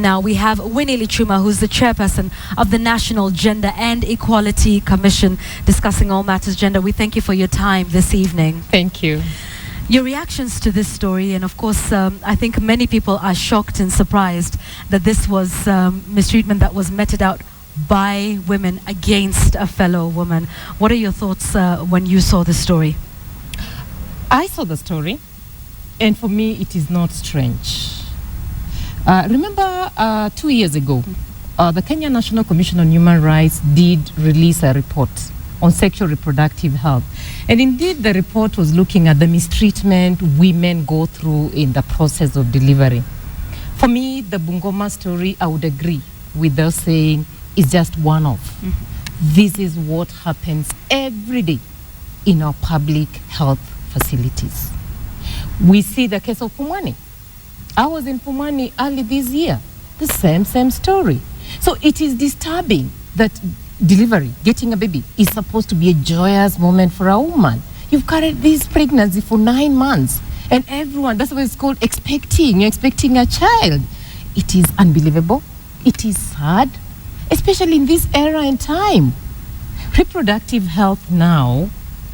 now. We have Winnie Lichuma, who's the chairperson of the National Gender and Equality Commission, discussing all matters gender. We thank you for your time this evening. Thank you. Your reactions to this story, and of course, I think many people are shocked and surprised that this was mistreatment that was meted out by women against a fellow woman. What are your thoughts when you saw the story? I saw the story, and for me, it is not strange. Remember 2 years ago, the Kenya National Commission on Human Rights did release a report on sexual reproductive health. And indeed, the report was looking at the mistreatment women go through in the process of delivery. For me, the Bungoma story, I would agree with those saying, is just one-off. This is what happens every day in our public health facilities. We see the case of Pumwani. I was in Pumwani early this year. The same story. So it is disturbing that delivery, getting a baby, is supposed to be a joyous moment for a woman. You've carried this pregnancy for 9 months, and everyone, that's what it's called, expecting a child. It is unbelievable. It is sad, especially in this era and time. Reproductive health now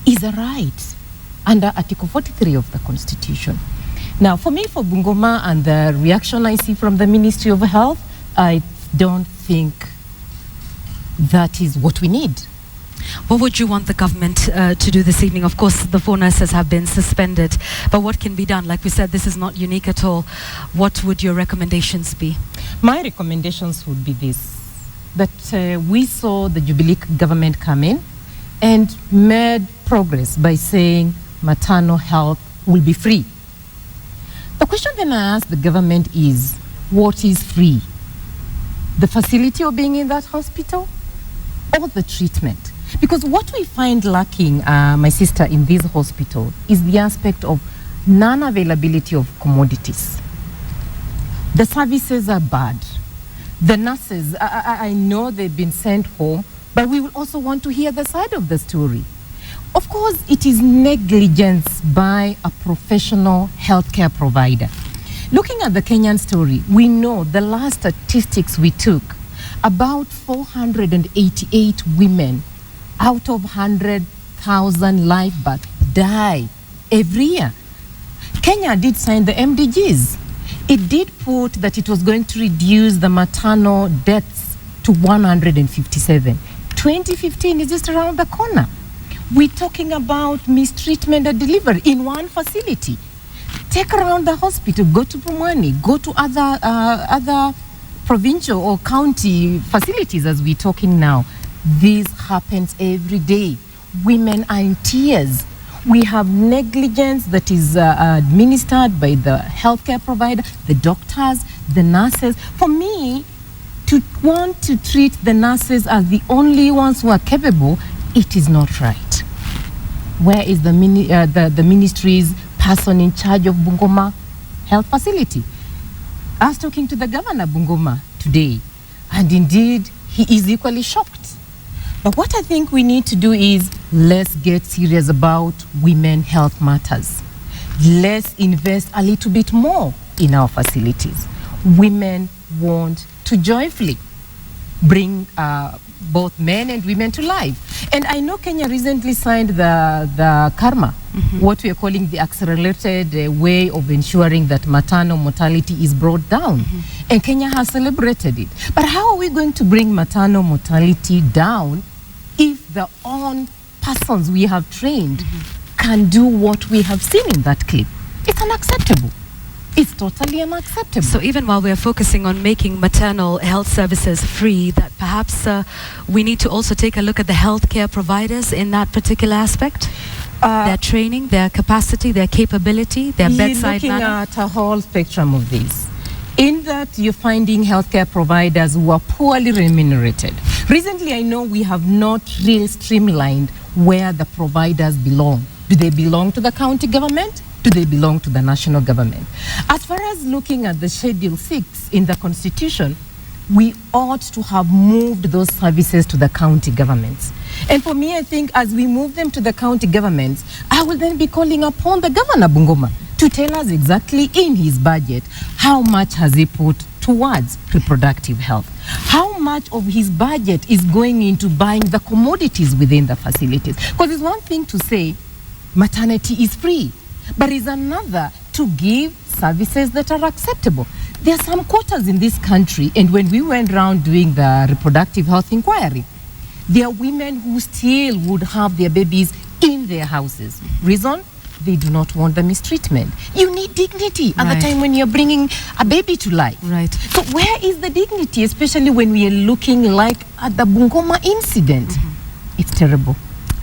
is a right under Article 43 of the Constitution. Now, for me, for Bungoma and the reaction I see from the Ministry of Health, I don't think that is what we need. What would you want the government to do this evening? Of course, the 4 nurses have been suspended, but what can be done? Like we said, this is not unique at all. What would your recommendations be? My recommendations would be this, that we saw the Jubilee government come in and made progress by saying maternal health will be free. The question then I ask the government is, what is free? The facility of being in that hospital or the treatment? Because what we find lacking, my sister, in this hospital is the aspect of non-availability of commodities. The services are bad. The nurses, I know they've been sent home, but we will also want to hear the side of the story. Of course, it is negligence by a professional healthcare provider. Looking at the Kenyan story, we know the last statistics we took, about 488 women out of 100,000 live births die every year. Kenya did sign the MDGs. It did put that it was going to reduce the maternal deaths to 157. 2015 is just around the corner. We're talking about mistreatment and delivery in one facility. Take around the hospital, go to Pumwani, go to other provincial or county facilities as we're talking now. This happens every day. Women are in tears. We have negligence that is administered by the healthcare provider, the doctors, the nurses. For me, to want to treat the nurses as the only ones who are capable, it is not right. Where is the ministry's person in charge of Bungoma health facility? I was talking to the governor of Bungoma today, and indeed, he is equally shocked. But what I think we need to do is, let's get serious about women health matters. Let's invest a little bit more in our facilities. Women want to joyfully bring both men and women to life. And I know Kenya recently signed the Karma, what we are calling the accelerated way of ensuring that maternal mortality is brought down. And Kenya has celebrated it. But how are we going to bring maternal mortality down if the own persons we have trained can do what we have seen in that clip? It's unacceptable. It's totally unacceptable. So even while we're focusing on making maternal health services free, that perhaps we need to also take a look at the healthcare providers in that particular aspect? Their training, their capacity, their capability, their bedside manner? You're looking at a whole spectrum of this. In that, you're finding healthcare providers who are poorly remunerated. Recently, I know we have not really streamlined where the providers belong. Do they belong to the county government? Do they belong to the national government? As far as looking at the Schedule 6 in the Constitution, we ought to have moved those services to the county governments. And for me, I think as we move them to the county governments, I will then be calling upon the governor Bungoma to tell us exactly in his budget how much has he put towards reproductive health? How much of his budget is going into buying the commodities within the facilities? Because it's one thing to say maternity is free, but it's another to give services that are acceptable. There are some quotas in this country, and when we went around doing the reproductive health inquiry, there are women who still would have their babies in their houses. Reason? They do not want the mistreatment. You need dignity at the time when you're bringing a baby to life. Right. So where is the dignity, especially when we are looking like at the Bungoma incident? It's terrible.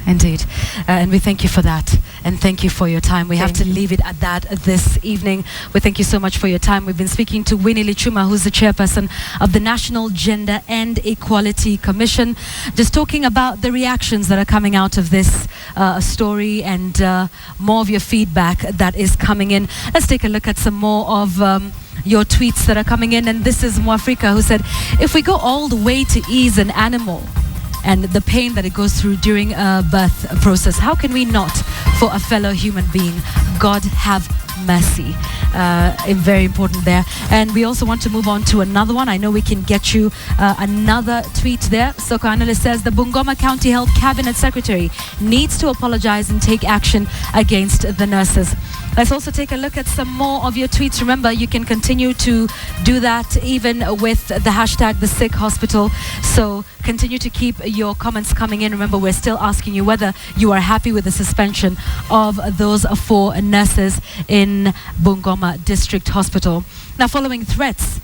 Indeed. And we thank you for that. And thank you for your time. We have to leave it at that this evening. We thank you so much for your time. We've been speaking to Winnie Lichuma, who's the chairperson of the National Gender and Equality Commission, just talking about the reactions that are coming out of this story and more of your feedback that is coming in. Let's take a look at some more of your tweets that are coming in. And this is Mwafrika, who said, if we go all the way to ease an animal and the pain that it goes through during a birth process, how can we not for a fellow human being? God have mercy. Very important there. And we also want to move on to another one. I know we can get you another tweet there. Soko Analyst says the Bungoma County Health Cabinet Secretary needs to apologize and take action against the nurses. Let's also take a look at some more of your tweets. Remember, you can continue to do that even with the hashtag #TheSickHospital. So continue to keep your comments coming in. Remember, we're still asking you whether you are happy with the suspension of those 4 nurses in Bungoma District Hospital. Now, following threats